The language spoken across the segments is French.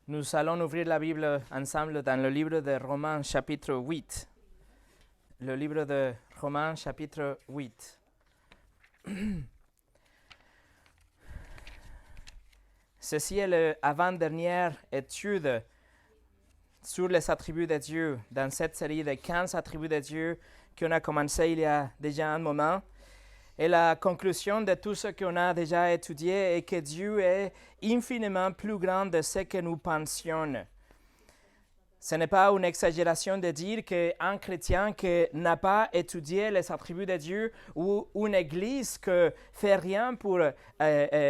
Nous allons ouvrir la Bible ensemble dans le livre de Romains chapitre 8. Le livre de Romains chapitre 8. Ceci est l'avant-dernière étude sur les attributs de Dieu dans cette série de 15 attributs de Dieu qu'on a commencé il y a déjà un moment. Et la conclusion de tout ce qu'on a déjà étudié est que Dieu est infiniment plus grand de ce que nous pensions. Ce n'est pas une exagération de dire qu'un chrétien qui n'a pas étudié les attributs de Dieu ou une église qui ne fait rien pour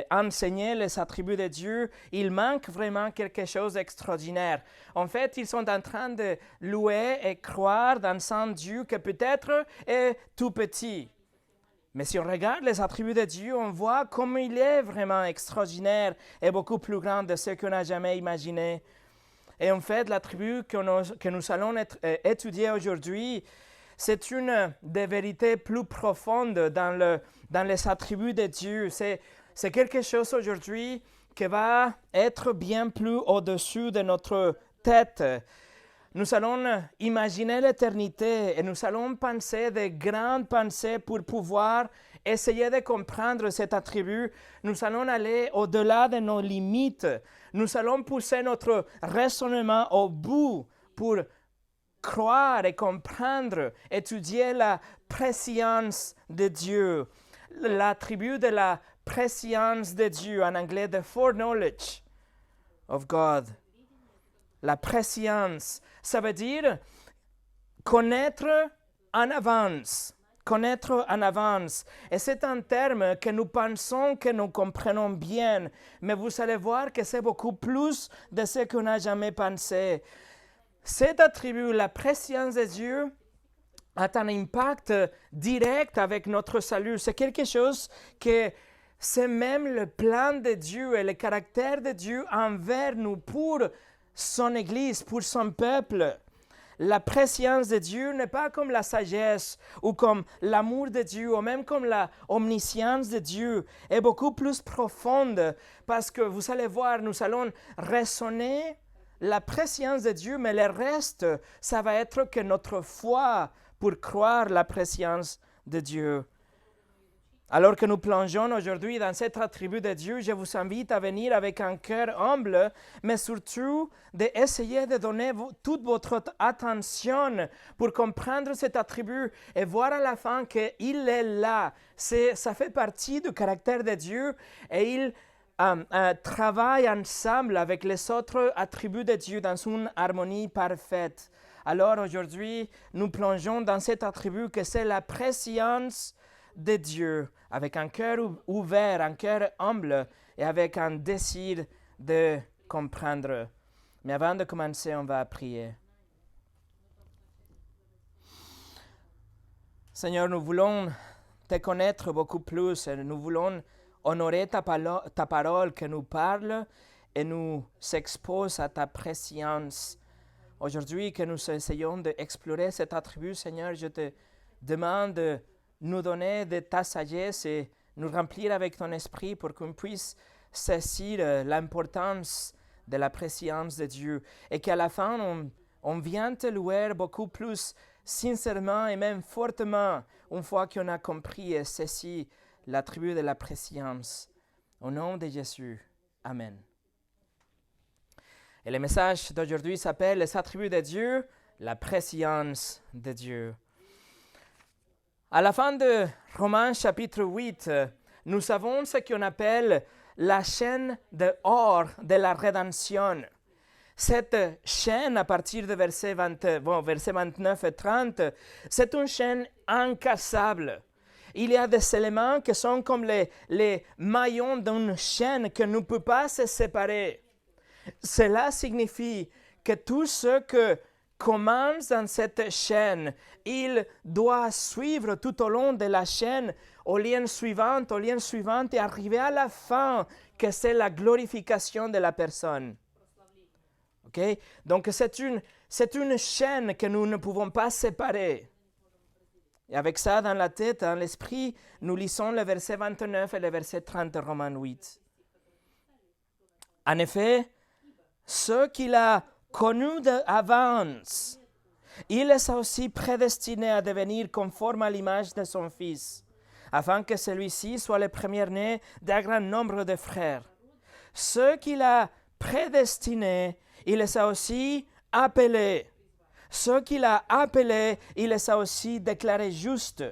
enseigner les attributs de Dieu, il manque vraiment quelque chose d'extraordinaire. En fait, ils sont en train de louer et croire dans un Dieu qui peut-être est tout petit. Mais si on regarde les attributs de Dieu, on voit comme il est vraiment extraordinaire et beaucoup plus grand de ce qu'on n'a jamais imaginé. Et en fait, l'attribut que nous allons étudier aujourd'hui, c'est une des vérités plus profondes dans les attributs de Dieu. C'est quelque chose aujourd'hui qui va être bien plus au-dessus de notre tête. Nous allons imaginer l'éternité et nous allons penser de grandes pensées pour pouvoir essayer de comprendre cet attribut. Nous allons aller au-delà de nos limites. Nous allons pousser notre raisonnement au bout pour croire et comprendre, étudier la préscience de Dieu. L'attribut de la préscience de Dieu, en anglais, the foreknowledge of God. La préscience, ça veut dire connaître en avance. Connaître en avance. Et c'est un terme que nous pensons que nous comprenons bien, mais vous allez voir que c'est beaucoup plus de ce qu'on n'a jamais pensé. Cet attribut, la préscience de Dieu, a un impact direct avec notre salut. C'est quelque chose que c'est même le plan de Dieu et le caractère de Dieu envers nous pour son Église, pour son peuple. La préscience de Dieu n'est pas comme la sagesse ou comme l'amour de Dieu ou même comme la omniscience de Dieu. Elle est beaucoup plus profonde parce que vous allez voir, nous allons raisonner la préscience de Dieu, mais le reste, ça va être que notre foi pour croire la préscience de Dieu. Alors que nous plongeons aujourd'hui dans cet attribut de Dieu, je vous invite à venir avec un cœur humble, mais surtout d'essayer de donner toute votre attention pour comprendre cet attribut et voir à la fin qu'il est là. Ça fait partie du caractère de Dieu et il travaille ensemble avec les autres attributs de Dieu dans une harmonie parfaite. Alors aujourd'hui, nous plongeons dans cet attribut que c'est la préscience de Dieu, avec un cœur ouvert, un cœur humble et avec un désir de comprendre. Mais avant de commencer, on va prier. Seigneur, nous voulons te connaître beaucoup plus et nous voulons honorer ta parole que nous parle et nous expose à ta préscience. Aujourd'hui, que nous essayons d'explorer cet attribut, Seigneur, je te demande de nous donner de ta sagesse et nous remplir avec ton esprit pour qu'on puisse saisir l'importance de la préscience de Dieu et qu'à la fin, on vienne te louer beaucoup plus sincèrement et même fortement une fois qu'on a compris et saisi l'attribut de la préscience. Au nom de Jésus. Amen. Et le message d'aujourd'hui s'appelle les attributs de Dieu, la préscience de Dieu. À la fin de Romains chapitre 8, nous avons ce qu'on appelle la chaîne d'or de la rédemption. Cette chaîne, à partir de versets 29 et 30, c'est une chaîne incassable. Il y a des éléments qui sont comme les maillons d'une chaîne qui ne peut pas se séparer. Cela signifie que tout ce que commence dans cette chaîne, il doit suivre tout au long de la chaîne au lien suivant et arriver à la fin, que c'est la glorification de la personne. Okay? Donc c'est une chaîne que nous ne pouvons pas séparer. Et avec ça dans la tête, dans l'esprit, nous lisons le verset 29 et le verset 30 de Romains 8. En effet, ceux qu'il a connus d'avance, il les a aussi prédestinés à devenir conformes à l'image de son Fils, afin que celui-ci soit le premier-né d'un grand nombre de frères. Ceux qu'il a prédestinés, il les a aussi appelés. Ceux qu'il a appelés, il les a aussi déclarés justes.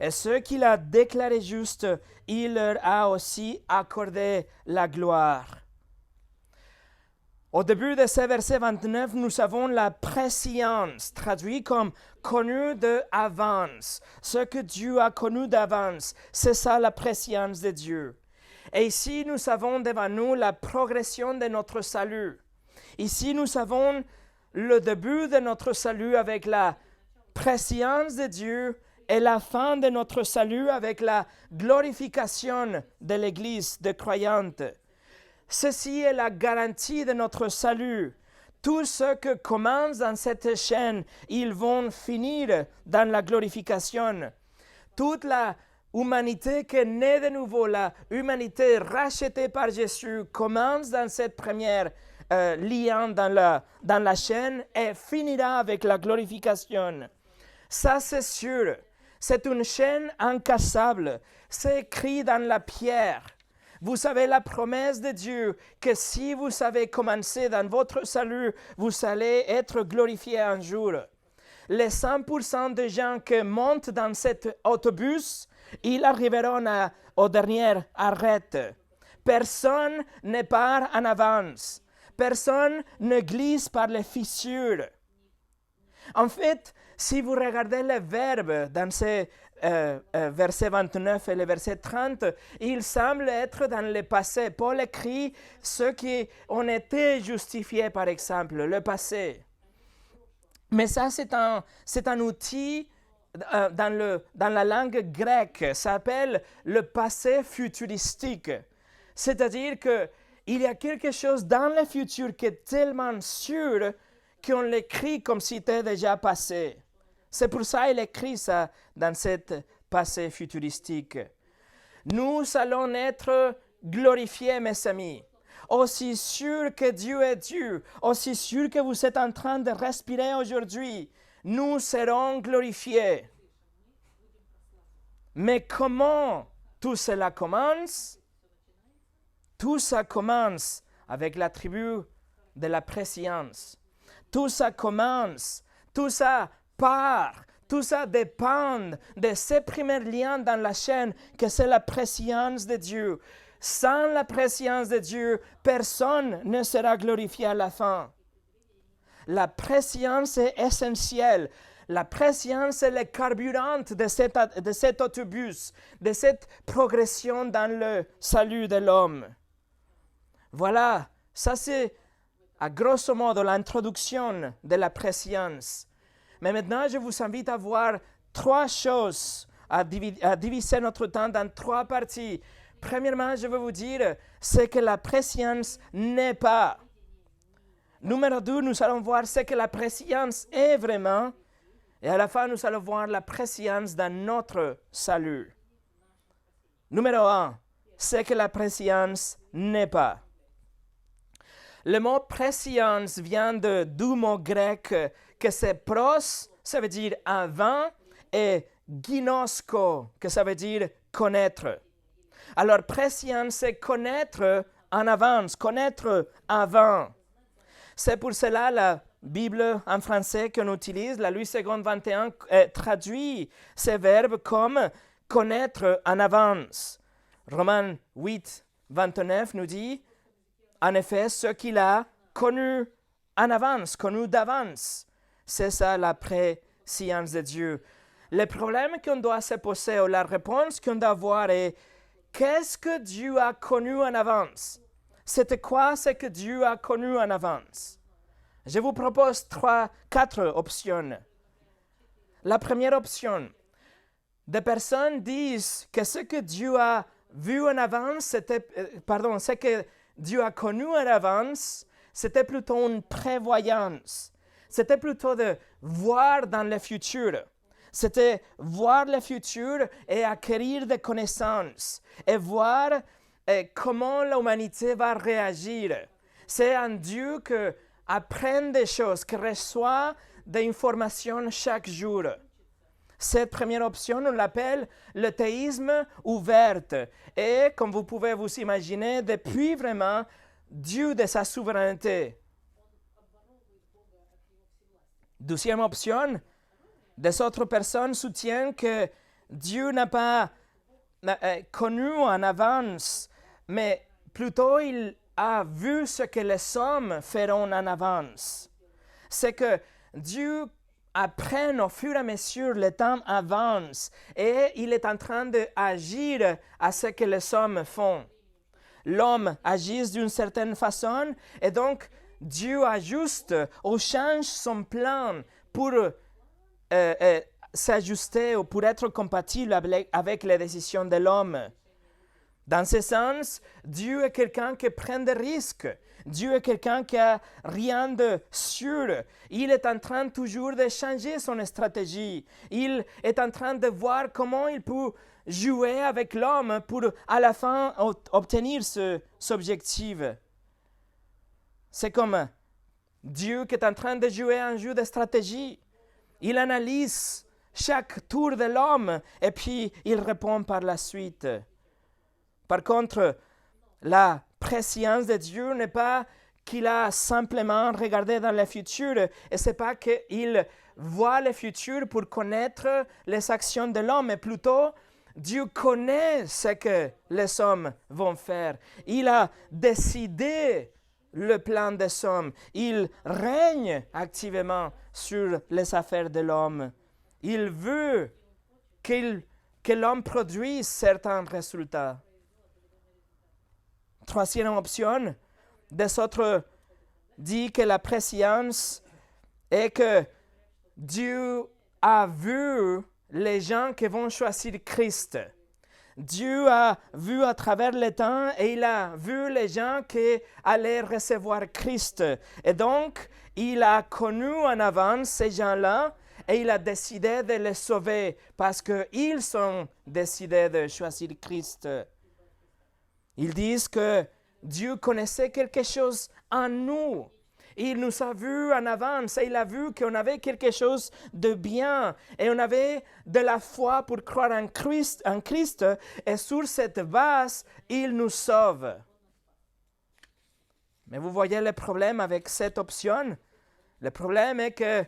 Et ceux qu'il a déclarés justes, il leur a aussi accordé la gloire. Au début de ce verset 29, nous avons la préscience, traduit comme connu d'avance. Ce que Dieu a connu d'avance, c'est ça la préscience de Dieu. Et ici, nous avons devant nous la progression de notre salut. Ici, nous avons le début de notre salut avec la préscience de Dieu et la fin de notre salut avec la glorification de l'Église de croyantes. Ceci est la garantie de notre salut. Tous ceux qui commencent dans cette chaîne, ils vont finir dans la glorification. Toute la humanité qui est née de nouveau, la humanité rachetée par Jésus, commence dans cette première lien dans la chaîne et finira avec la glorification. Ça, c'est sûr. C'est une chaîne incassable. C'est écrit dans la pierre. Vous avez la promesse de Dieu que si vous savez commencer dans votre salut, vous allez être glorifiés un jour. Les 100% de gens qui montent dans cet autobus, ils arriveront au dernier arrêt. Personne ne part en avance. Personne ne glisse par les fissures. En fait, si vous regardez les verbes dans ces versets 29 et le verset 30, il semble être dans le passé. Paul écrit ceux qui ont été justifiés, par exemple, le passé. Mais ça, c'est un outil dans la langue grecque. Ça s'appelle le passé futuristique. C'est-à-dire qu'il y a quelque chose dans le futur qui est tellement sûr qu'on l'écrit comme si c'était déjà passé. C'est pour ça qu'il écrit ça dans cette passé futuristique. Nous allons être glorifiés, mes amis. Aussi sûr que Dieu est Dieu, aussi sûr que vous êtes en train de respirer aujourd'hui, nous serons glorifiés. Mais comment tout cela commence? Tout ça commence avec l'attribut de la préscience. Tout ça commence, tout ça part, tout ça dépend de ces premiers liens dans la chaîne que c'est la préscience de Dieu. Sans la préscience de Dieu, personne ne sera glorifié à la fin. La préscience est essentielle. La préscience est le carburant de cet autobus, de cette progression dans le salut de l'homme. Voilà, ça c'est à grosso modo l'introduction de la préscience. Mais maintenant, je vous invite à voir trois choses, à diviser notre temps dans trois parties. Premièrement, je veux vous dire ce que la préscience n'est pas. Numéro 2, nous allons voir ce que la préscience est vraiment. Et à la fin, nous allons voir la préscience dans notre salut. Numéro 1, ce que la préscience n'est pas. Le mot préscience vient du mot grec que c'est pros, ça veut dire avant, et ginosko, que ça veut dire connaître. Alors, préscience, c'est connaître en avance, connaître avant. C'est pour cela la Bible en français qu'on utilise, la Louis II 21, traduit ces verbes comme connaître en avance. Romains 8, 29 nous dit, en effet, ce qu'il a connu en avance, connu d'avance. C'est ça la préscience de Dieu. Le problème qu'on doit se poser, ou la réponse qu'on doit avoir est, qu'est-ce que Dieu a connu en avance? C'était quoi ce que Dieu a connu en avance? Je vous propose 4 options. La première option, des personnes disent que ce que Dieu a vu en avance, ce que Dieu a connu en avance, c'était plutôt une prévoyance. C'était plutôt de voir dans le futur. C'était voir le futur et acquérir des connaissances et voir comment l'humanité va réagir. C'est un Dieu qui apprend des choses, qui reçoit des informations chaque jour. Cette première option, on l'appelle le théisme ouvert. Et comme vous pouvez vous imaginer, depuis vraiment Dieu de sa souveraineté. Deuxième option, des autres personnes soutiennent que Dieu n'a pas connu en avance, mais plutôt il a vu ce que les hommes feront en avance. C'est que Dieu apprend au fur et à mesure, le temps avance et il est en train d'agir à ce que les hommes font. L'homme agit d'une certaine façon et donc Dieu ajuste ou change son plan pour s'ajuster ou pour être compatible avec les décisions de l'homme. Dans ce sens, Dieu est quelqu'un qui prend des risques. Dieu est quelqu'un qui n'a rien de sûr. Il est en train toujours de changer son stratégie. Il est en train de voir comment il peut jouer avec l'homme pour à la fin obtenir cet objectif. C'est comme Dieu qui est en train de jouer un jeu de stratégie. Il analyse chaque tour de l'homme et puis il répond par la suite. Par contre, la préscience de Dieu n'est pas qu'il a simplement regardé dans le futur et ce n'est pas qu'il voit le futur pour connaître les actions de l'homme, mais plutôt Dieu connaît ce que les hommes vont faire. Il a décidé le plan des hommes. Il règne activement sur les affaires de l'homme. Il veut que l'homme produise certains résultats. Troisième option, des autres dit que la préscience est que Dieu a vu les gens qui vont choisir Christ. Dieu a vu à travers le temps et il a vu les gens qui allaient recevoir Christ. Et donc, il a connu en avance ces gens-là et il a décidé de les sauver parce qu'ils ont décidé de choisir Christ. Ils disent que Dieu connaissait quelque chose en nous. Il nous a vus en avance et il a vu qu'on avait quelque chose de bien et on avait de la foi pour croire en Christ et sur cette base, il nous sauve. Mais vous voyez le problème avec cette option? Le problème est que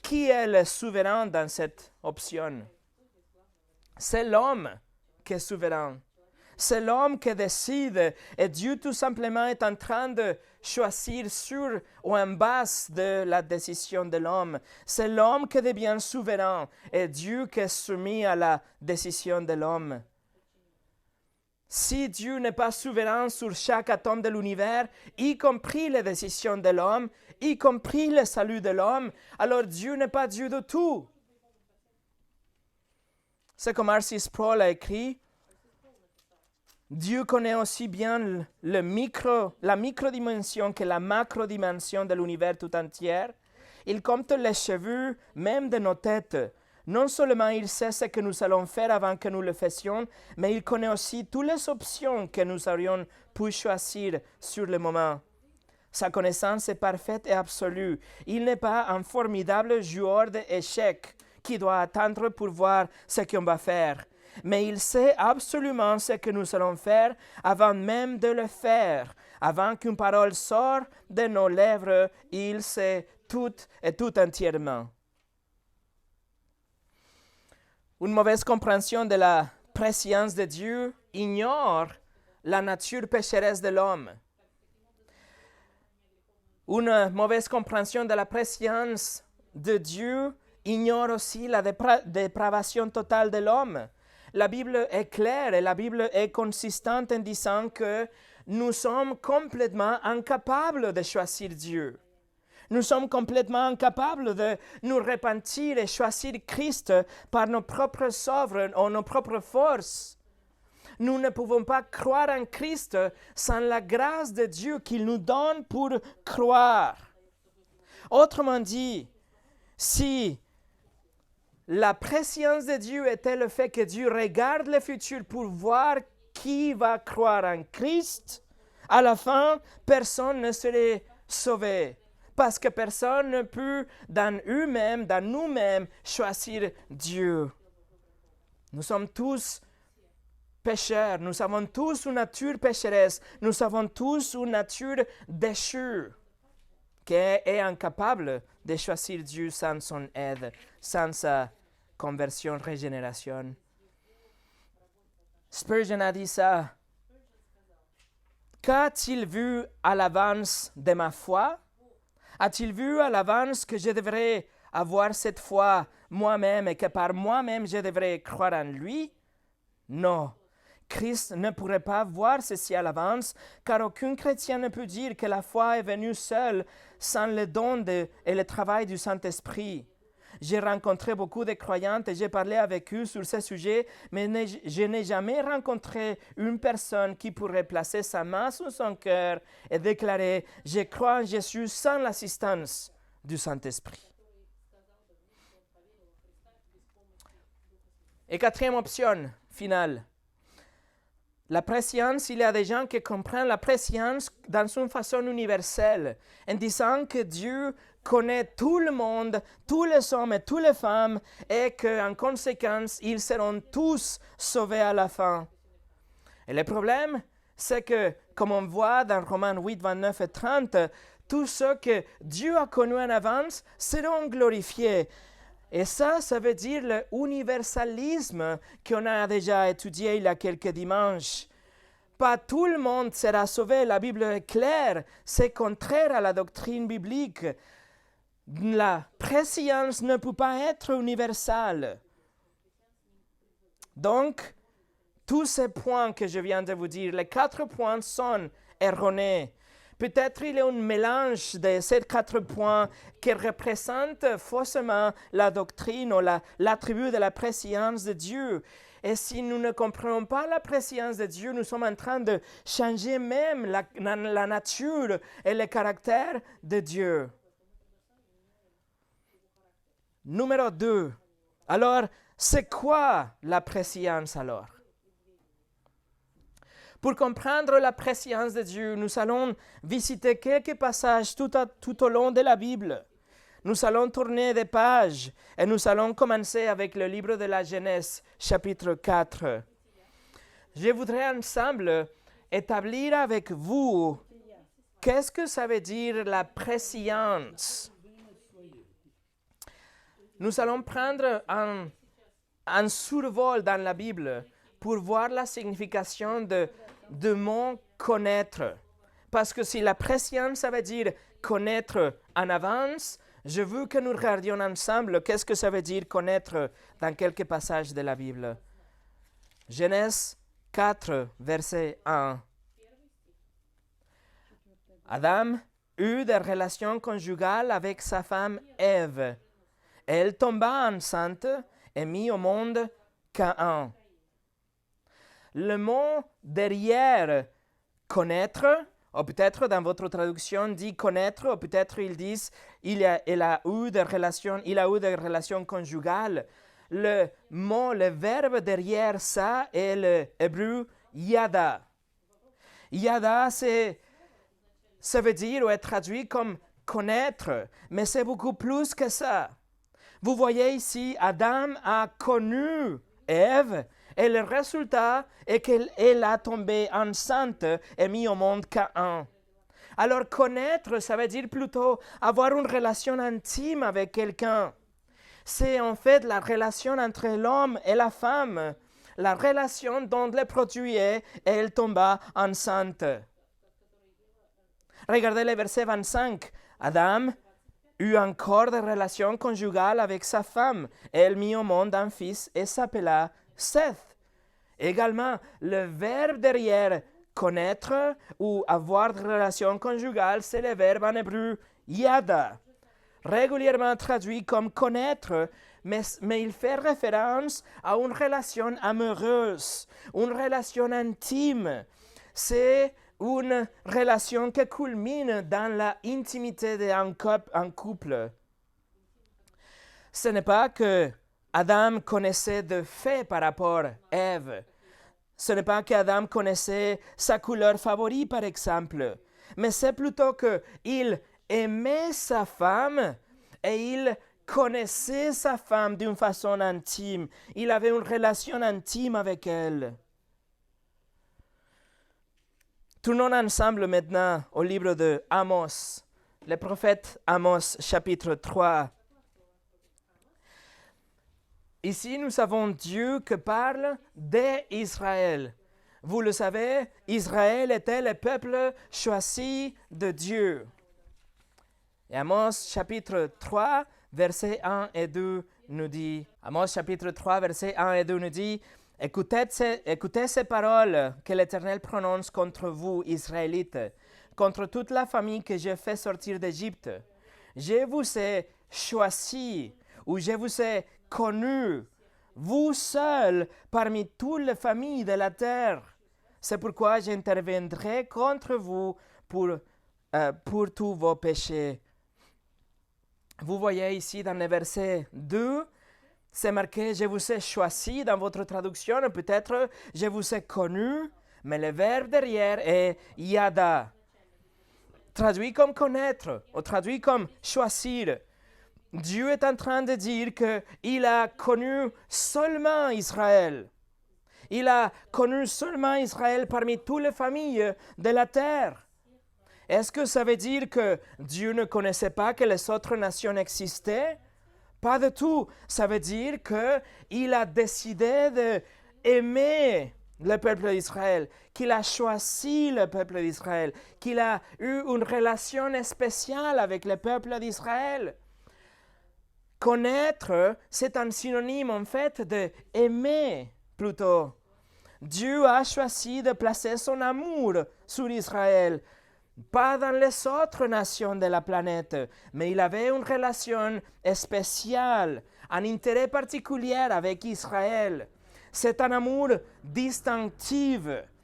qui est le souverain dans cette option? C'est l'homme qui est souverain. C'est l'homme qui décide et Dieu tout simplement est en train de choisir sur ou en base de la décision de l'homme. C'est l'homme qui devient souverain et Dieu qui est soumis à la décision de l'homme. Si Dieu n'est pas souverain sur chaque atome de l'univers, y compris les décisions de l'homme, y compris le salut de l'homme, alors Dieu n'est pas Dieu de tout. C'est comme R.C. Sproul a écrit, Dieu connaît aussi bien la microdimension que la macrodimension de l'univers tout entier. Il compte les cheveux même de nos têtes. Non seulement il sait ce que nous allons faire avant que nous le fassions, mais il connaît aussi toutes les options que nous aurions pu choisir sur le moment. Sa connaissance est parfaite et absolue. Il n'est pas un formidable joueur d'échecs qui doit attendre pour voir ce qu'on va faire. Mais il sait absolument ce que nous allons faire avant même de le faire. Avant qu'une parole sorte de nos lèvres, il sait tout et tout entièrement. Une mauvaise compréhension de la préscience de Dieu ignore la nature pécheresse de l'homme. Une mauvaise compréhension de la préscience de Dieu ignore aussi la dépravation totale de l'homme. La Bible est claire et la Bible est consistante en disant que nous sommes complètement incapables de choisir Dieu. Nous sommes complètement incapables de nous repentir et choisir Christ par nos propres œuvres ou nos propres forces. Nous ne pouvons pas croire en Christ sans la grâce de Dieu qu'il nous donne pour croire. Autrement dit, si la préscience de Dieu était le fait que Dieu regarde le futur pour voir qui va croire en Christ, À la fin, personne ne serait sauvé. Parce que personne ne peut, dans eux-mêmes, dans nous-mêmes, choisir Dieu. Nous sommes tous pécheurs. Nous avons tous une nature pécheresse. Nous avons tous une nature déchue qui est incapable de choisir Dieu sans son aide, sans sa conversion, régénération. Spurgeon a dit ça. Qu'a-t-il vu à l'avance de ma foi? A-t-il vu à l'avance que je devrais avoir cette foi moi-même et que par moi-même je devrais croire en lui? Non. Christ ne pourrait pas voir ceci à l'avance, car aucun chrétien ne peut dire que la foi est venue seule sans le don et le travail du Saint-Esprit. J'ai rencontré beaucoup de croyantes et j'ai parlé avec eux sur ce sujet, mais je n'ai jamais rencontré une personne qui pourrait placer sa main sur son cœur et déclarer « Je crois en Jésus sans l'assistance du Saint-Esprit ». Et quatrième option finale. La préscience, il y a des gens qui comprennent la préscience dans une façon universelle, en disant que Dieu connaît tout le monde, tous les hommes et toutes les femmes, et qu'en conséquence, ils seront tous sauvés à la fin. Et le problème, c'est que, comme on voit dans Romains 8, 29 et 30, tous ceux que Dieu a connus en avance seront glorifiés. Et ça veut dire l'universalisme qu'on a déjà étudié il y a quelques dimanches. Pas tout le monde sera sauvé, la Bible est claire, c'est contraire à la doctrine biblique. La préscience ne peut pas être universelle. Donc, tous ces points que je viens de vous dire, les 4 points sont erronés. Peut-être il y a un mélange de ces 4 points qui représentent faussement la doctrine ou l'attribut de la préscience de Dieu. Et si nous ne comprenons pas la préscience de Dieu, nous sommes en train de changer même la nature et le caractère de Dieu. Numéro 2. Alors, c'est quoi la préscience alors? Pour comprendre la préscience de Dieu, nous allons visiter quelques passages tout au long de la Bible. Nous allons tourner des pages et nous allons commencer avec le livre de la Genèse, chapitre 4. Je voudrais ensemble établir avec vous qu'est-ce que ça veut dire la préscience. Nous allons prendre un survol dans la Bible pour voir la signification de mot connaître. Parce que si la préscience, ça veut dire connaître en avance, je veux que nous regardions ensemble qu'est-ce que ça veut dire connaître dans quelques passages de la Bible. Genèse 4, verset 1. Adam eut des relations conjugales avec sa femme Ève. Elle tomba enceinte et mit au monde Caïn. Le mot derrière connaître, ou peut-être dans votre traduction dit connaître, ou peut-être ils disent il a eu des relations conjugales. Le verbe derrière ça est le hébreu yada. Yada, ça veut dire ou est traduit comme connaître, mais c'est beaucoup plus que ça. Vous voyez ici, Adam a connu Ève, et le résultat est qu'elle a tombé enceinte et mis au monde Caïn. Alors connaître, ça veut dire plutôt avoir une relation intime avec quelqu'un. C'est en fait la relation entre l'homme et la femme, la relation dont le produit est et elle tomba enceinte. Regardez le verset 25. Adam eut encore des relations conjugales avec sa femme. Elle mit au monde un fils et s'appela Seth. Également, le verbe derrière connaître ou avoir des relations conjugales, c'est le verbe en hébreu yada, régulièrement traduit comme connaître, mais il fait référence à une relation amoureuse, une relation intime. C'est une relation qui culmine dans l'intimité d'un couple. Ce n'est pas que Adam connaissait de fait par rapport à Ève. Ce n'est pas qu'Adam connaissait sa couleur favorite, par exemple, mais c'est plutôt qu'il aimait sa femme et il connaissait sa femme d'une façon intime. Il avait une relation intime avec elle. Tournons ensemble maintenant au livre de Amos, le prophète Amos, chapitre 3. Ici, nous avons Dieu qui parle d'Israël. Vous le savez, Israël était le peuple choisi de Dieu. Et Amos, chapitre 3, versets 1 et 2 nous dit, Amos, chapitre 3, versets 1 et 2 nous dit, écoutez ces paroles que l'Éternel prononce contre vous, Israélites, contre toute la famille que j'ai fait sortir d'Égypte. Je vous ai choisi, ou je vous ai connu, vous seuls parmi toutes les familles de la terre. C'est pourquoi j'interviendrai contre vous pour tous vos péchés. Vous voyez ici dans le verset 2, c'est marqué « Je vous ai choisi » dans votre traduction, peut-être « Je vous ai connu », mais le verbe derrière est « yada », traduit comme « connaître » ou traduit comme « choisir ». Dieu est en train de dire qu'il a connu seulement Israël. Il a connu seulement Israël parmi toutes les familles de la terre. Est-ce que ça veut dire que Dieu ne connaissait pas que les autres nations existaient? Pas du tout. Ça veut dire qu'il a décidé d'aimer le peuple d'Israël, qu'il a choisi le peuple d'Israël, qu'il a eu une relation spéciale avec le peuple d'Israël. Connaître, c'est un synonyme en fait de aimer plutôt. Dieu a choisi de placer son amour sur Israël, pas dans les autres nations de la planète, mais il avait une relation spéciale, un intérêt particulier avec Israël. C'est un amour distinctif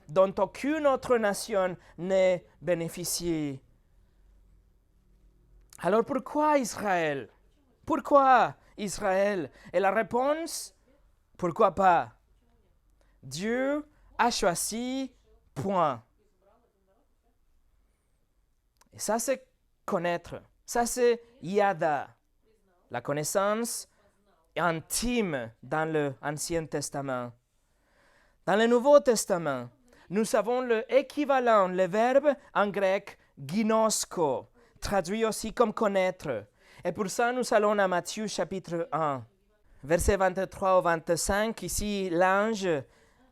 dont aucune autre nation n'est bénéficiée. Alors pourquoi Israël? Pourquoi Israël? Et la réponse, pourquoi pas? Dieu a choisi, point. Et ça, c'est connaître. Ça, c'est yada, la connaissance intime dans l'Ancien Testament. Dans le Nouveau Testament, nous avons l'équivalent, le verbe en grec ginosko, traduit aussi comme connaître. Et pour ça, nous allons à Matthieu chapitre 1, versets 23 au 25. Ici, l'ange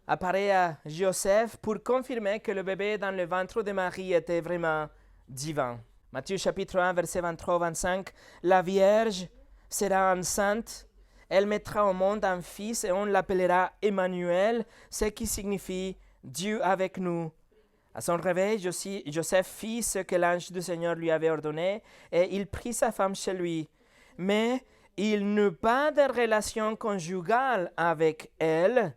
apparaît à Joseph pour confirmer que le bébé dans le ventre de Marie était vraiment divin. Matthieu chapitre 1, versets 23 au 25. La Vierge sera enceinte, elle mettra au monde un fils et on l'appellera Emmanuel, ce qui signifie Dieu avec nous. À son réveil, Joseph fit ce que l'ange du Seigneur lui avait ordonné et il prit sa femme chez lui. Mais il n'eut pas de relation conjugale avec elle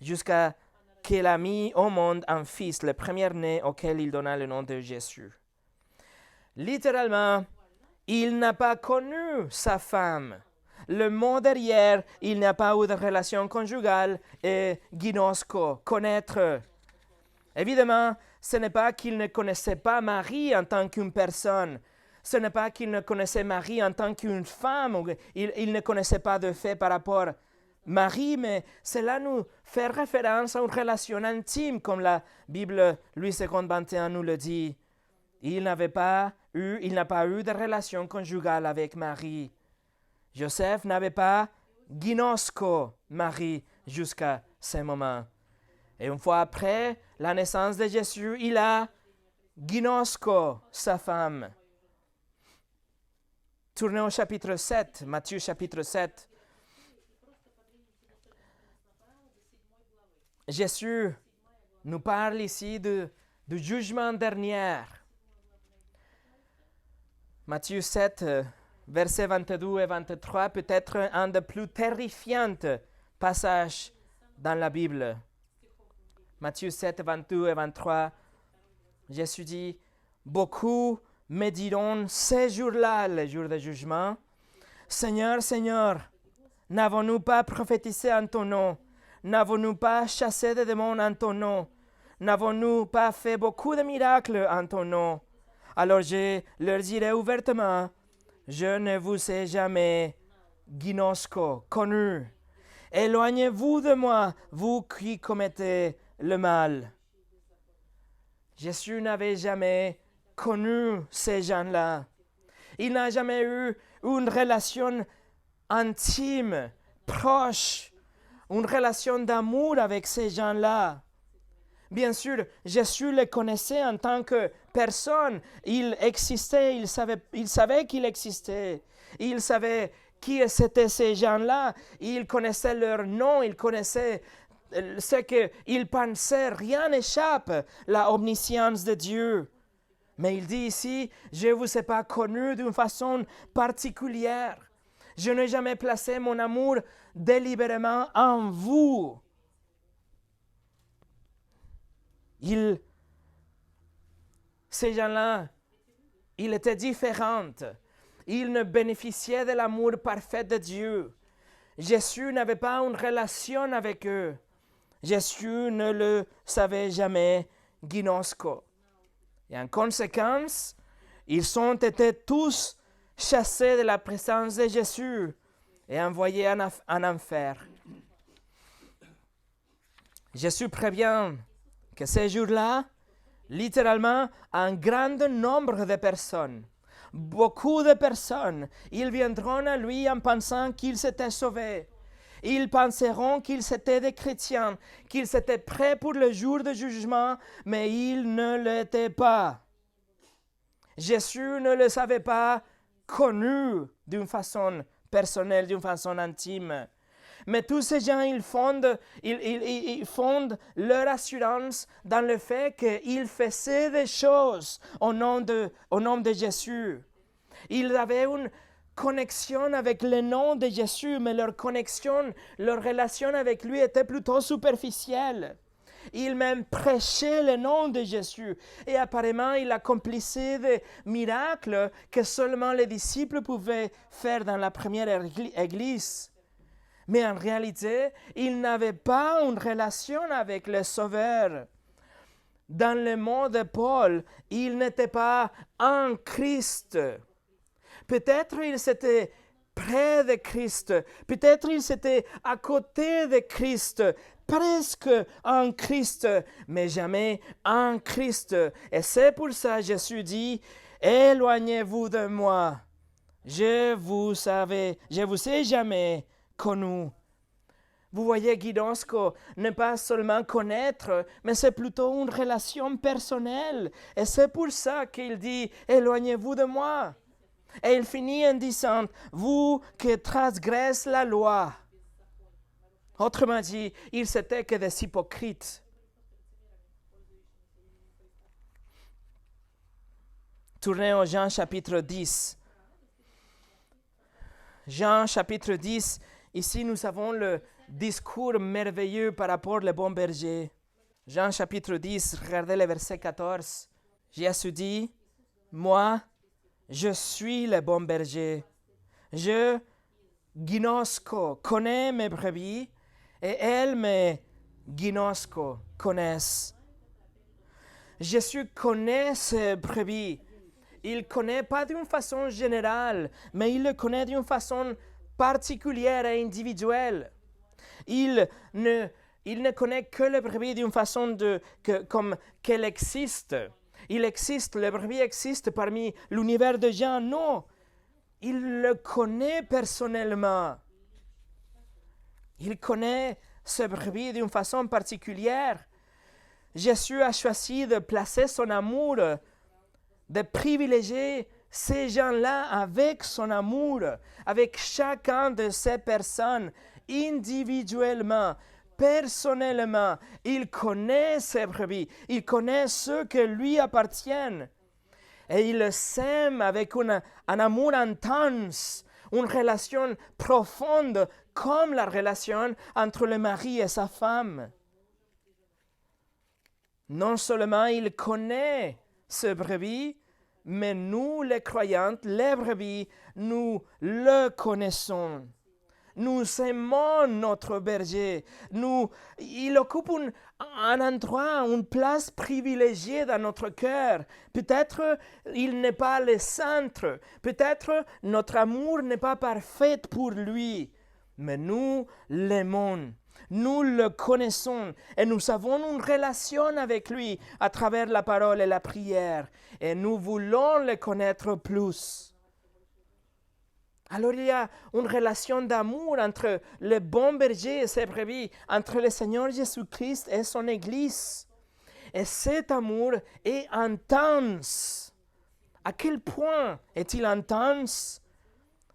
jusqu'à qu'il a mis au monde un fils, le premier-né auquel il donna le nom de Jésus. Littéralement, il n'a pas connu sa femme. Le mot derrière, il n'a pas eu de relation conjugale et ginosko, connaître. Évidemment, ce n'est pas qu'il ne connaissait pas Marie en tant qu'une personne. Ce n'est pas qu'il ne connaissait Marie en tant qu'une femme. Ou il ne connaissait pas de fait par rapport à Marie, mais cela nous fait référence à une relation intime, comme la Bible, Louis II, 21, nous le dit. Il n'a pas eu de relation conjugale avec Marie. Joseph n'avait pas ginosko Marie jusqu'à ce moment. Et une fois après la naissance de Jésus, il a ginosko sa femme. Tournez au chapitre 7, Matthieu chapitre 7. Jésus nous parle ici du jugement dernier. Matthieu 7, versets 22 et 23, peut-être un des plus terrifiants passages dans la Bible. Matthieu 7, 22 et 23, Jésus dit, « Beaucoup me diront ces jours-là, le jour du jugement, « Seigneur, Seigneur, n'avons-nous pas prophétisé en ton nom? n'avons-nous pas chassé des démons en ton nom? N'avons-nous pas fait beaucoup de miracles en ton nom? Alors je leur dirai ouvertement, je ne vous ai jamais connu. Éloignez-vous de moi, vous qui commettez le mal. Jésus n'avait jamais connu ces gens-là. Il n'a jamais eu une relation intime, proche, une relation d'amour avec ces gens-là. Bien sûr, Jésus les connaissait en tant que personne. Il existait, il savait qu'il existait. Il savait qui étaient ces gens-là. Il connaissait leur nom, il connaissait ce qu'ils pensaient. Rien n'échappe la omniscience de Dieu. Mais il dit ici, je ne vous ai pas connu d'une façon particulière. Je n'ai jamais placé mon amour délibérément en vous. Ces gens-là, ils étaient différents. Ils ne bénéficiaient de l'amour parfait de Dieu. Jésus n'avait pas une relation avec eux. Jésus ne le savait jamais ginosko. Et en conséquence, ils ont été tous chassés de la présence de Jésus et envoyés en enfer. Jésus prévient que ces jours-là, littéralement, un grand nombre de personnes, beaucoup de personnes, ils viendront à lui en pensant qu'ils s'étaient sauvés. Ils penseront qu'ils étaient des chrétiens, qu'ils étaient prêts pour le jour de jugement, mais ils ne l'étaient pas. Jésus ne les avait pas connus d'une façon personnelle, d'une façon intime. Mais tous ces gens, ils fondent leur assurance dans le fait qu'ils faisaient des choses au nom de Jésus. Ils avaient une connexion avec le nom de Jésus, mais leur connexion, leur relation avec lui était plutôt superficielle. Ils même prêchaient le nom de Jésus et apparemment ils accomplissaient des miracles que seulement les disciples pouvaient faire dans la première église. Mais en réalité, ils n'avaient pas une relation avec le Sauveur. Dans le mot de Paul, ils n'étaient pas en Christ. Peut-être ils étaient près de Christ, peut-être ils étaient à côté de Christ, presque en Christ, mais jamais en Christ. Et c'est pour ça que Jésus dit, éloignez-vous de moi, je vous ai jamais connu. Vous voyez, Ginosko, ne pas seulement connaître, mais c'est plutôt une relation personnelle. Et c'est pour ça qu'il dit, éloignez-vous de moi. Et il finit en disant, vous qui transgressez la loi. Autrement dit, ils n'étaient que des hypocrites. Tournez au Jean chapitre 10. Jean chapitre 10, ici nous avons le discours merveilleux par rapport au bon berger. Jean chapitre 10, regardez le verset 14. Jésus dit, moi, je suis le bon berger. Je, ginosko, connais mes brebis et elles me ginosko, connaissent. Jésus connaît ses brebis. Il ne connaît pas d'une façon générale, mais il le connaît d'une façon particulière et individuelle. Il ne connaît que le brebis d'une façon comme qu'elle existe. Il existe, le brebis existe parmi l'univers de Jean. Non, il le connaît personnellement. Il connaît ce brebis d'une façon particulière. Jésus a choisi de placer son amour, de privilégier ces gens-là avec son amour, avec chacun de ces personnes, individuellement, personnellement. Il connaît ses brebis, il connaît ceux qui lui appartiennent. Et il les aime avec un amour intense, une relation profonde, comme la relation entre le mari et sa femme. Non seulement il connaît ce brebis, mais nous, les croyants, les brebis, nous le connaissons. Nous aimons notre berger. Il occupe un endroit, une place privilégiée dans notre cœur. Peut-être il n'est pas le centre. Peut-être notre amour n'est pas parfait pour lui. Mais nous l'aimons. Nous le connaissons et nous avons une relation avec lui à travers la parole et la prière. Et nous voulons le connaître plus. Alors il y a une relation d'amour entre le bon berger et ses brebis, entre le Seigneur Jésus-Christ et son Église. Et cet amour est intense. À quel point est-il intense?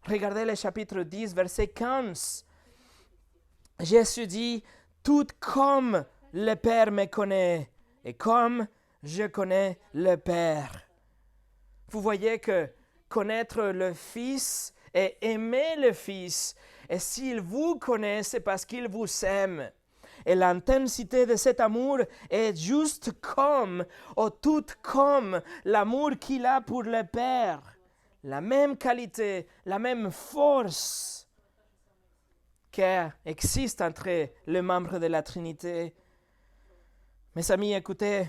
Regardez le chapitre 10, verset 15. Jésus dit, « Tout comme le Père me connaît, et comme je connais le Père. » Vous voyez que connaître le Fils et aimer le Fils, et s'il vous connaît, c'est parce qu'il vous aime. Et l'intensité de cet amour est juste comme, ou tout comme l'amour qu'il a pour le Père. La même qualité, la même force qui existe entre les membres de la Trinité. Mes amis, écoutez,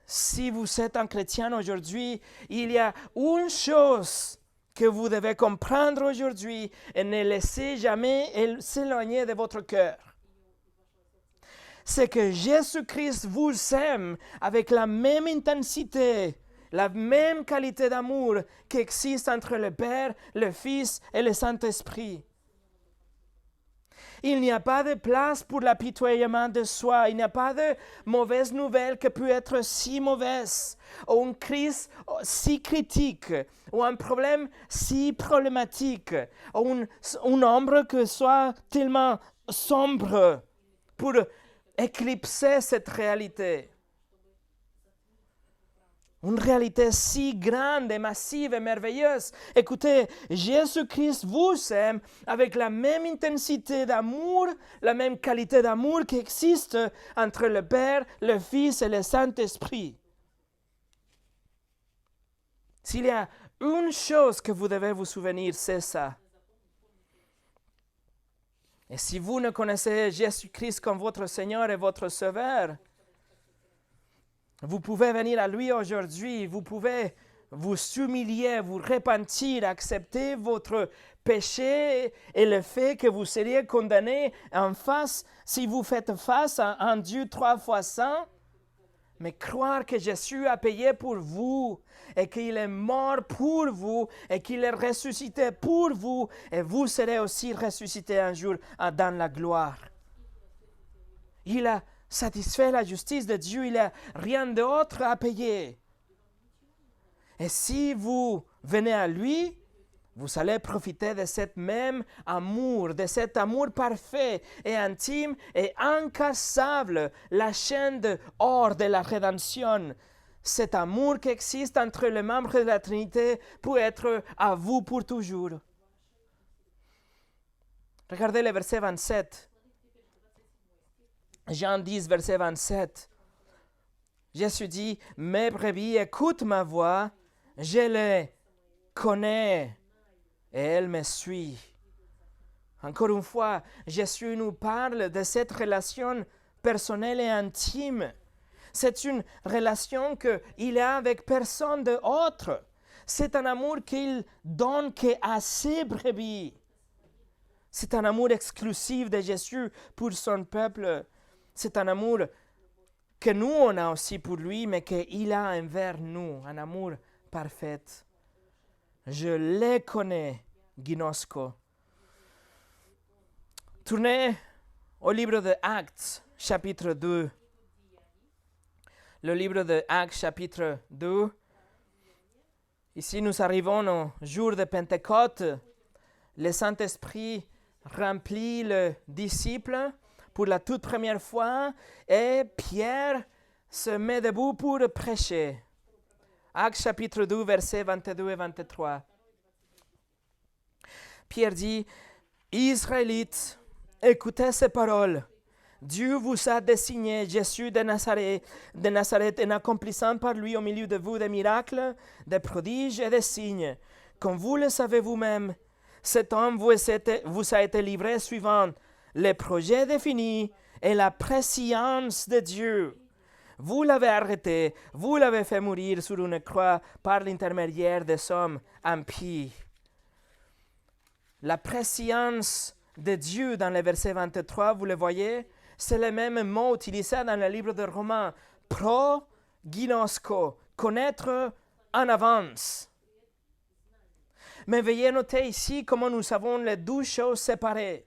si vous êtes un chrétien aujourd'hui, il y a une chose que vous devez comprendre aujourd'hui et ne laissez jamais s'éloigner de votre cœur. C'est que Jésus-Christ vous aime avec la même intensité, la même qualité d'amour qui existe entre le Père, le Fils et le Saint-Esprit. Il n'y a pas de place pour l'apitoiement de soi. Il n'y a pas de mauvaise nouvelle qui peut être si mauvaise, ou une crise si critique, ou un problème si problématique, ou une ombre qui soit tellement sombre pour éclipser cette réalité. Une réalité si grande et massive et merveilleuse. Écoutez, Jésus-Christ vous aime avec la même intensité d'amour, la même qualité d'amour qui existe entre le Père, le Fils et le Saint-Esprit. S'il y a une chose que vous devez vous souvenir, c'est ça. Et si vous ne connaissez Jésus-Christ comme votre Seigneur et votre Sauveur, vous pouvez venir à lui aujourd'hui, vous pouvez vous humilier, vous repentir, accepter votre péché et le fait que vous seriez condamné en face, si vous faites face à un Dieu 3 fois saint, mais croire que Jésus a payé pour vous et qu'il est mort pour vous et qu'il est ressuscité pour vous et vous serez aussi ressuscité un jour dans la gloire. Il a satisfait la justice de Dieu, il n'y a rien d'autre à payer. Et si vous venez à lui, vous allez profiter de cet même amour, de cet amour parfait et intime et incassable, la chaîne d'or de la rédemption. Cet amour qui existe entre les membres de la Trinité peut être à vous pour toujours. Regardez le verset 27. Jean 10, verset 27. Jésus dit, « Mes brebis écoutent ma voix, je les connais et elles me suivent. » Encore une fois, Jésus nous parle de cette relation personnelle et intime. C'est une relation qu'il a avec personne d'autre. C'est un amour qu'il donne à ses brebis. C'est un amour exclusif de Jésus pour son peuple. C'est un amour que nous, on a aussi pour lui, mais qu'il a envers nous, un amour parfait. Je les connais, Ginosko. Tournez au livre de Actes, chapitre 2. Le livre de Actes, chapitre 2. Ici, nous arrivons au jour de Pentecôte. Le Saint-Esprit remplit le disciple pour la toute première fois, et Pierre se met debout pour prêcher. Actes chapitre 2, versets 22 et 23. Pierre dit, « Israélites, écoutez ces paroles. Dieu vous a désigné Jésus de Nazareth en accomplissant par lui au milieu de vous des miracles, des prodiges et des signes, comme vous le savez vous-même. Cet homme vous a été livré suivant les projets définis et la prescience de Dieu. Vous l'avez arrêté, vous l'avez fait mourir sur une croix par l'intermédiaire des hommes impies. La prescience de Dieu dans le verset 23, vous le voyez, c'est le même mot utilisé dans le livre de Romains, proginosko, connaître en avance. Mais veuillez noter ici comment nous avons les deux choses séparées.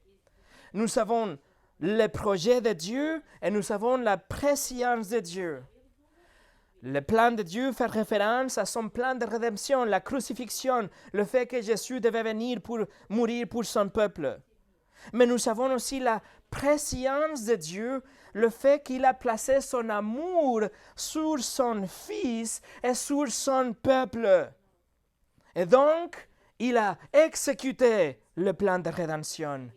Nous avons le projet de Dieu et nous avons la prescience de Dieu. Le plan de Dieu fait référence à son plan de rédemption, la crucifixion, le fait que Jésus devait venir pour mourir pour son peuple. Mais nous avons aussi la prescience de Dieu, le fait qu'il a placé son amour sur son Fils et sur son peuple. Et donc, il a exécuté le plan de rédemption.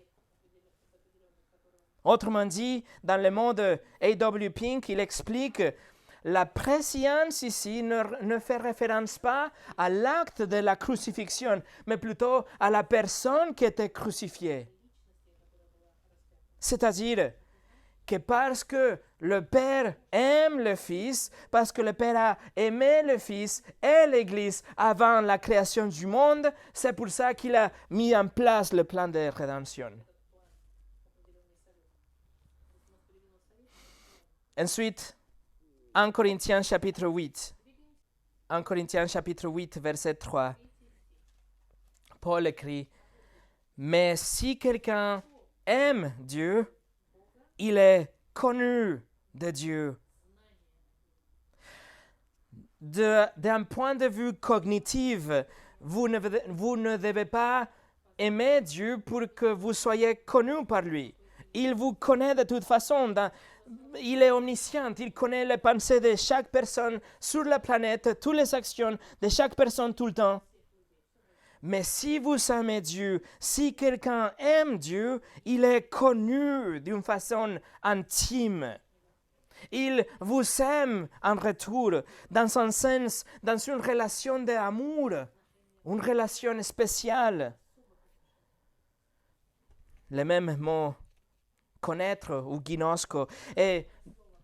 Autrement dit, dans le mot de A.W. Pink, il explique la prescience ici ne fait référence pas à l'acte de la crucifixion, mais plutôt à la personne qui était crucifiée. C'est-à-dire que parce que le Père aime le Fils, parce que le Père a aimé le Fils et l'Église avant la création du monde, c'est pour ça qu'il a mis en place le plan de rédemption. Ensuite, 1 Corinthiens chapitre 8. 1 Corinthiens chapitre 8, verset 3. Paul écrit, « Mais si quelqu'un aime Dieu, il est connu de Dieu. » D'un point de vue cognitif, vous ne devez pas aimer Dieu pour que vous soyez connu par lui. Il vous connaît de toute façon. Il est omniscient, il connaît les pensées de chaque personne sur la planète, toutes les actions de chaque personne tout le temps. Mais si vous aimez Dieu, si quelqu'un aime Dieu, il est connu d'une façon intime. Il vous aime en retour, dans un sens, dans une relation d'amour, une relation spéciale. Le même mot, connaître ou ginosko. Et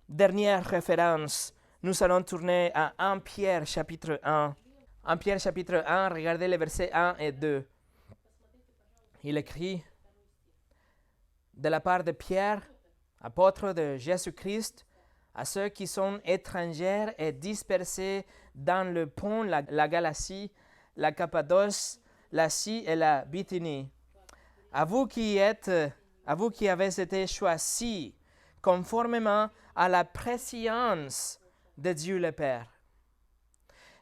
dernière référence, nous allons tourner à 1 Pierre chapitre 1. 1 Pierre chapitre 1, regardez les versets 1 et 2. Il écrit, de la part de Pierre, apôtre de Jésus-Christ, à ceux qui sont étrangers et dispersés dans le Pont, la Galatie, la Cappadoce, l'Asie et la Bithynie. À vous qui avez été choisis conformément à la prescience de Dieu le Père.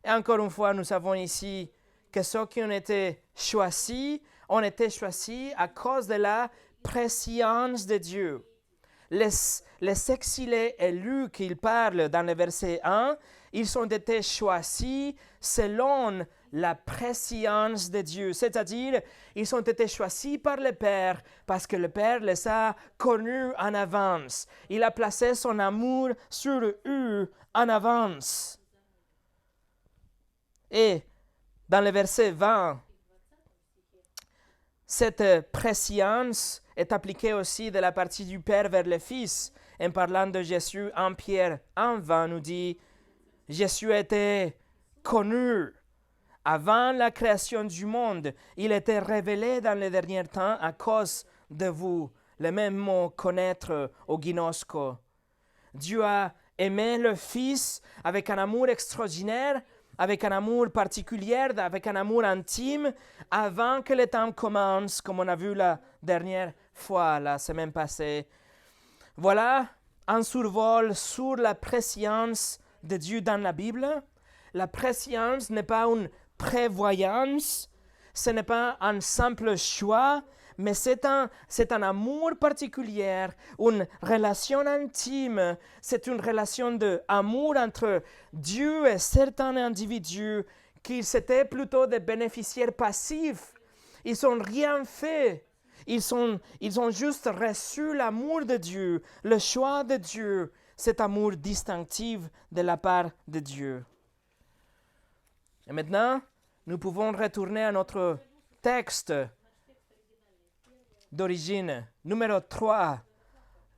Et encore une fois, nous savons ici que ceux qui ont été choisis à cause de la prescience de Dieu. Les exilés élus qu'il parle dans le verset 1, ils ont été choisis selon la prescience de Dieu. C'est-à-dire, ils ont été choisis par le Père parce que le Père les a connus en avance. Il a placé son amour sur eux en avance. Et dans le verset 20, cette prescience est appliquée aussi de la partie du Père vers le Fils. En parlant de Jésus, 1 Pierre 1,20 nous dit « Jésus était connu avant la création du monde. Il était révélé dans les derniers temps à cause de vous. » Le même mot « connaître » au ginosko. Dieu a aimé le Fils avec un amour extraordinaire, avec un amour particulier, avec un amour intime, avant que le temps commence, comme on a vu la dernière fois, la semaine passée. Voilà un survol sur la prescience de Dieu dans la Bible. La prescience n'est pas une prévoyance, ce n'est pas un simple choix, mais c'est un amour particulier, une relation intime, c'est une relation d'amour entre Dieu et certains individus qui étaient plutôt des bénéficiaires passifs. Ils n'ont rien fait. Ils ont juste reçu l'amour de Dieu, le choix de Dieu, cet amour distinctif de la part de Dieu. Et maintenant, nous pouvons retourner à notre texte d'origine. Numéro 3,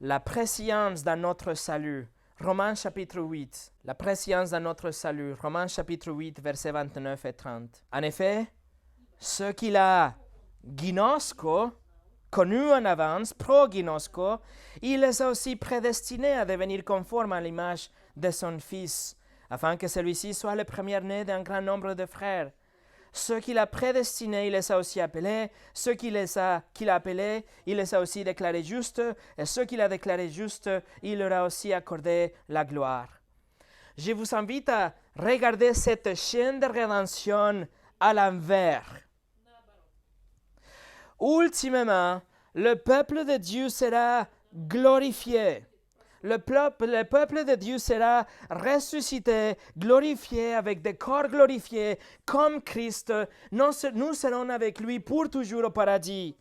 la préscience dans notre salut. Romains chapitre 8, la préscience dans notre salut. Romains chapitre 8, versets 29 et 30. En effet, ce qu'il a ginosko, connu en avance, pro-ginosko, il les a aussi prédestinés à devenir conformes à l'image de son Fils, afin que celui-ci soit le premier-né d'un grand nombre de frères. Ceux qu'il a prédestinés, il les a aussi appelés. Ceux qu'il a appelés, il les a aussi déclarés justes. Et ceux qu'il a déclarés justes, il leur a aussi accordé la gloire. Je vous invite à regarder cette chaîne de rédemption à l'envers. Ultimement, le peuple de Dieu sera glorifié. Le peuple de Dieu sera ressuscité, glorifié, avec des corps glorifiés, comme Christ. Nous serons avec lui pour toujours au paradis.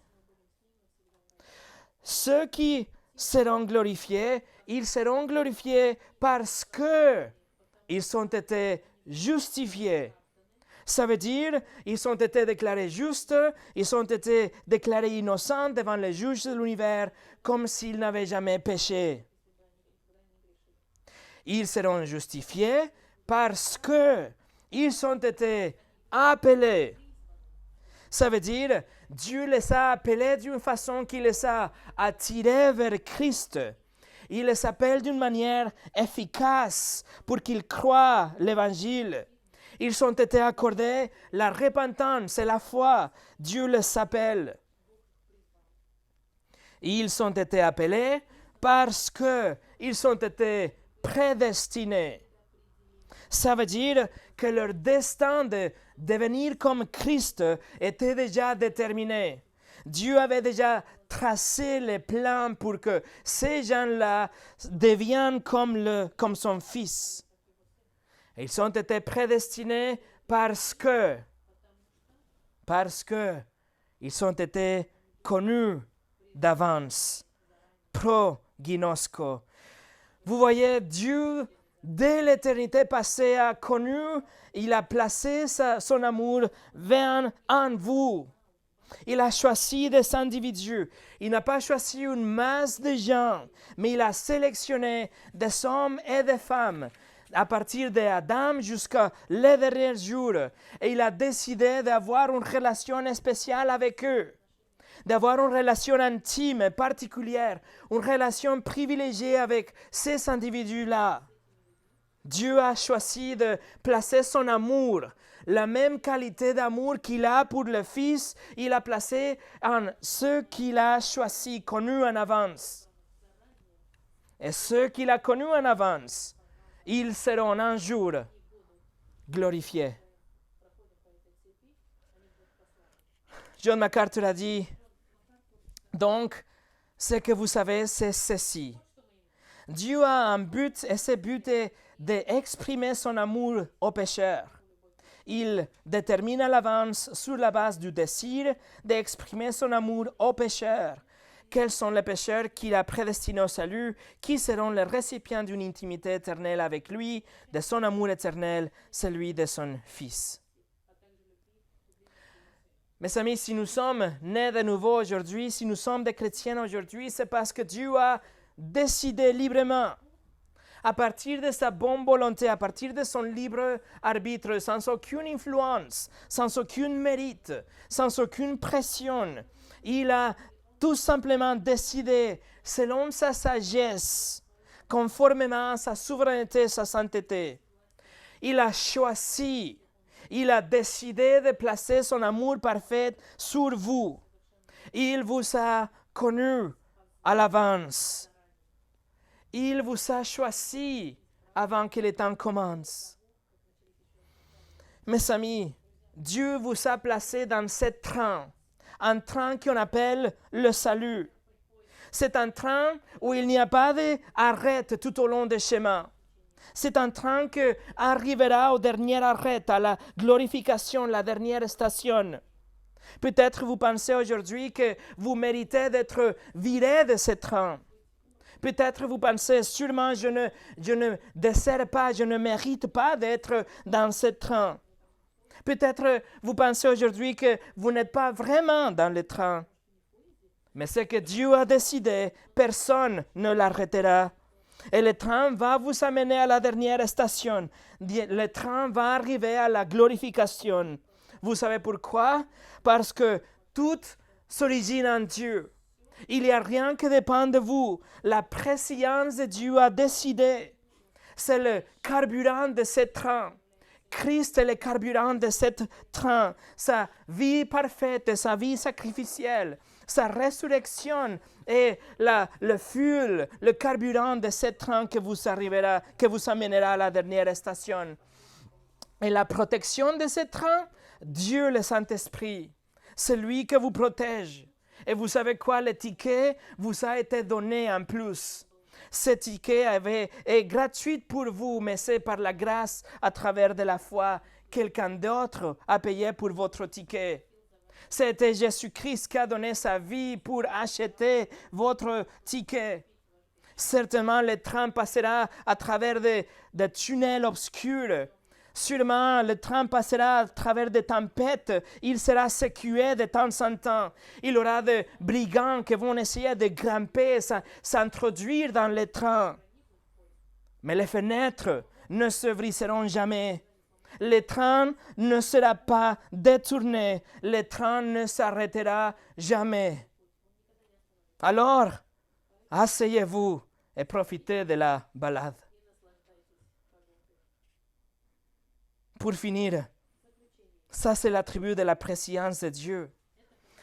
Ceux qui seront glorifiés, ils seront glorifiés parce qu'ils ont été justifiés. Ça veut dire, ils ont été déclarés justes, ils ont été déclarés innocents devant les juges de l'univers, comme s'ils n'avaient jamais péché. Ils seront justifiés parce qu'ils ont été appelés. Ça veut dire, Dieu les a appelés d'une façon qui les a attirés vers Christ. Il les appelle d'une manière efficace pour qu'ils croient l'Évangile. Ils ont été accordés la repentance et la foi. Dieu les appelle. Ils ont été appelés parce qu'ils ont été prédestinés. Ça veut dire que leur destin de devenir comme Christ était déjà déterminé. Dieu avait déjà tracé les plans pour que ces gens-là deviennent comme son Fils. Ils ont été prédestinés parce ils ont été connus d'avance. Pro-ginosko. Vous voyez, Dieu, dès l'éternité passée, a connu, il a placé son amour en vous. Il a choisi des individus. Il n'a pas choisi une masse de gens, mais il a sélectionné des hommes et des femmes à partir d'Adam jusqu'à les derniers jours. Et il a décidé d'avoir une relation spéciale avec eux. D'avoir une relation intime et particulière, une relation privilégiée avec ces individus-là. Dieu a choisi de placer son amour, la même qualité d'amour qu'il a pour le Fils, il a placé en ceux qu'il a choisis, connus en avance. Et ceux qu'il a connus en avance, ils seront un jour glorifiés. John MacArthur a dit, donc, ce que vous savez, c'est ceci. Dieu a un but et ce but est d'exprimer son amour aux pécheurs. Il détermine à l'avance, sur la base du désir, d'exprimer son amour aux pécheurs. Quels sont les pécheurs qu'il a prédestinés au salut, qui seront les récipients d'une intimité éternelle avec lui, de son amour éternel, celui de son Fils. Mes amis, si nous sommes nés de nouveau aujourd'hui, si nous sommes des chrétiens aujourd'hui, c'est parce que Dieu a décidé librement, à partir de sa bonne volonté, à partir de son libre arbitre, sans aucune influence, sans aucun mérite, sans aucune pression, il a tout simplement décidé, selon sa sagesse, conformément à sa souveraineté, sa sainteté. Il a choisi. Il a décidé de placer son amour parfait sur vous. Il vous a connu à l'avance. Il vous a choisi avant que le temps commence. Mes amis, Dieu vous a placé dans ce train, un train qu'on appelle le salut. C'est un train où il n'y a pas d'arrêt tout au long du chemin. C'est un train qui arrivera au dernier arrêt, à la glorification, la dernière station. Peut-être vous pensez aujourd'hui que vous méritez d'être viré de ce train. Peut-être vous pensez, sûrement je ne désire pas, je ne mérite pas d'être dans ce train. Peut-être vous pensez aujourd'hui que vous n'êtes pas vraiment dans le train. Mais ce que Dieu a décidé, personne ne l'arrêtera. Et le train va vous amener à la dernière station. Le train va arriver à la glorification. Vous savez pourquoi? Parce que tout s'origine en Dieu. Il n'y a rien qui dépend de vous. La préscience de Dieu a décidé. C'est le carburant de ce train. Christ est le carburant de ce train. Sa vie parfaite, sa vie sacrificielle, sa résurrection est le fuel, le carburant de ce train que vous amènera à la dernière station. Et la protection de ce train, Dieu le Saint-Esprit, c'est lui qui vous protège. Et vous savez quoi? Le ticket vous a été donné en plus. Ce ticket est gratuit pour vous, mais c'est par la grâce, à travers de la foi, quelqu'un d'autre a payé pour votre ticket. C'était Jésus-Christ qui a donné sa vie pour acheter votre ticket. Certainement, le train passera à travers des tunnels obscurs. Sûrement, le train passera à travers des tempêtes. Il sera secoué de temps en temps. Il y aura des brigands qui vont essayer de grimper, s'introduire dans le train. Mais les fenêtres ne se briseront jamais. Le train ne sera pas détourné. Le train ne s'arrêtera jamais. Alors, asseyez-vous et profitez de la balade. Pour finir, ça c'est l'attribut de la préscience de Dieu.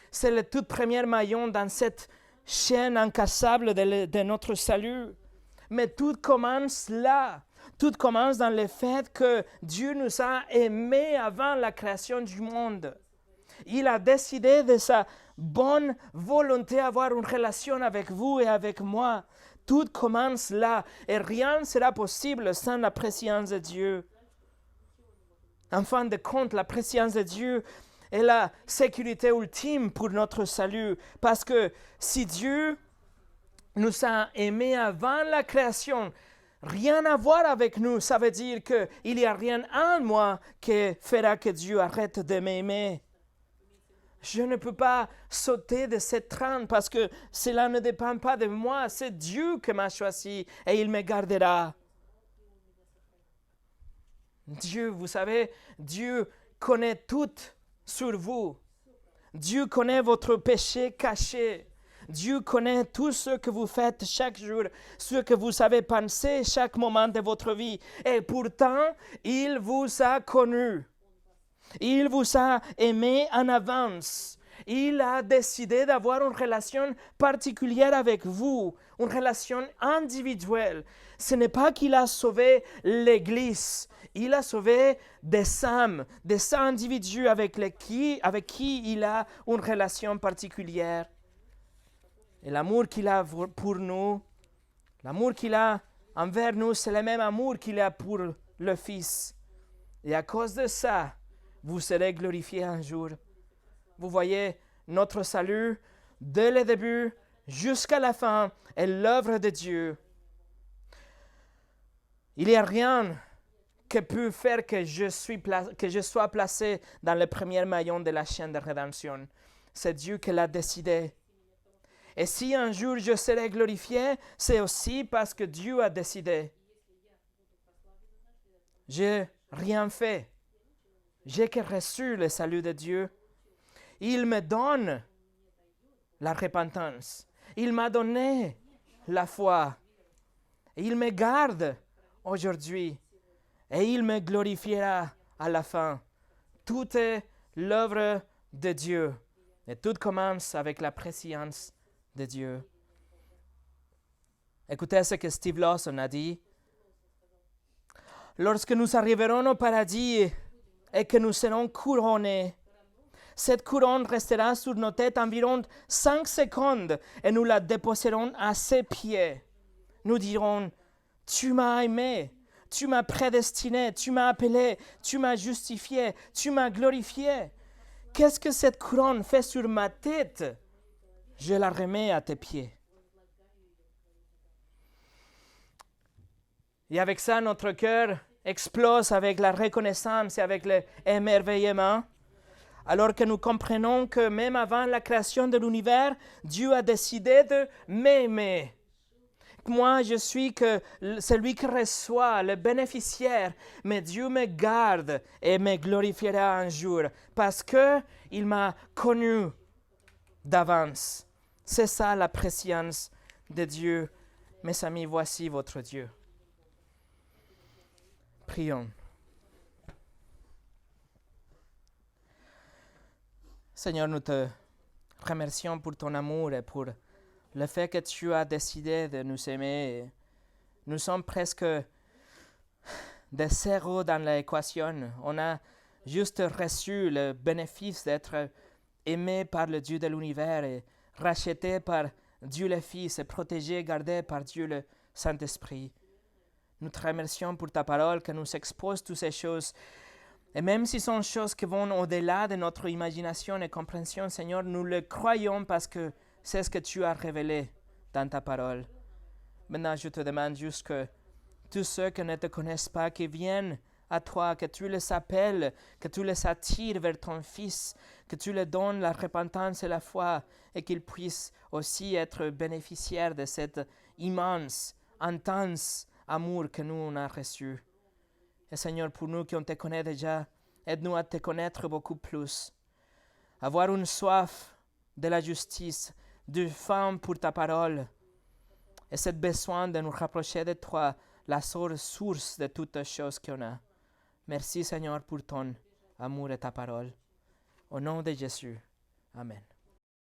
C'est le tout premier maillon dans cette chaîne incassable de notre salut. Mais tout commence là. Tout commence dans le fait que Dieu nous a aimés avant la création du monde. Il a décidé de sa bonne volonté d'avoir une relation avec vous et avec moi. Tout commence là et rien ne sera possible sans la préscience de Dieu. En fin de compte, la préscience de Dieu est la sécurité ultime pour notre salut. Parce que si Dieu nous a aimés avant la création, rien à voir avec nous, ça veut dire qu'il n'y a rien en moi qui fera que Dieu arrête de m'aimer. Je ne peux pas sauter de cette train parce que cela ne dépend pas de moi. C'est Dieu qui m'a choisi et il me gardera. Dieu, vous savez, Dieu connaît tout sur vous. Dieu connaît votre péché caché. Dieu connaît tout ce que vous faites chaque jour, ce que vous avez pensé chaque moment de votre vie. Et pourtant, il vous a connu. Il vous a aimé en avance. Il a décidé d'avoir une relation particulière avec vous, une relation individuelle. Ce n'est pas qu'il a sauvé l'Église. Il a sauvé des âmes, des individus avec qui il a une relation particulière. Et l'amour qu'il a pour nous, l'amour qu'il a envers nous, c'est le même amour qu'il a pour le Fils. Et à cause de ça, vous serez glorifiés un jour. Vous voyez, notre salut, dès le début jusqu'à la fin, est l'œuvre de Dieu. Il n'y a rien qui peut faire que je sois placé dans le premier maillon de la chaîne de rédemption. C'est Dieu qui l'a décidé. Et si un jour je serai glorifié, c'est aussi parce que Dieu a décidé. Je n'ai rien fait. J'ai que reçu le salut de Dieu. Il me donne la repentance. Il m'a donné la foi. Il me garde aujourd'hui. Et il me glorifiera à la fin. Tout est l'œuvre de Dieu. Et tout commence avec la préscience de Dieu. Écoutez ce que Steve Lawson a dit. Lorsque nous arriverons au paradis et que nous serons couronnés, cette couronne restera sur nos têtes environ 5 secondes et nous la déposerons à ses pieds. Nous dirons, tu m'as aimé, tu m'as prédestiné, tu m'as appelé, tu m'as justifié, tu m'as glorifié. Qu'est-ce que cette couronne fait sur ma tête? Je la remets à tes pieds. Et avec ça, notre cœur explose avec la reconnaissance et avec l'émerveillement. alors que nous comprenons que même avant la création de l'univers, Dieu a décidé de m'aimer. Moi, je suis que celui qui reçoit, le bénéficiaire, mais Dieu me garde et me glorifiera un jour parce qu'il m'a connu d'avance. C'est ça la préscience de Dieu. Mes amis, voici votre Dieu. Prions. Seigneur, nous te remercions pour ton amour et pour le fait que tu as décidé de nous aimer. Nous sommes presque des zéros dans l'équation. On a juste reçu le bénéfice d'être aimé par le Dieu de l'univers et racheté par Dieu le Fils et protégé, gardé par Dieu le Saint-Esprit. Nous te remercions pour ta parole qui nous expose toutes ces choses. Et même si ce sont choses qui vont au-delà de notre imagination et compréhension, Seigneur, nous le croyons parce que c'est ce que tu as révélé dans ta parole. Maintenant, je te demande juste que tous ceux qui ne te connaissent pas, qui viennent à toi, que tu les appelles, que tu les attires vers ton Fils, que tu leur donnes la repentance et la foi, et qu'ils puissent aussi être bénéficiaires de cet immense, intense amour que nous on a reçu. Et Seigneur, pour nous qui on te connaît déjà, aide-nous à te connaître beaucoup plus, avoir une soif de la justice, de faim pour ta parole, et ce besoin de nous rapprocher de toi, la seule source de toutes les choses qu'on a. Merci Seigneur pour ton amour et ta parole. Au nom de Jésus. Amen.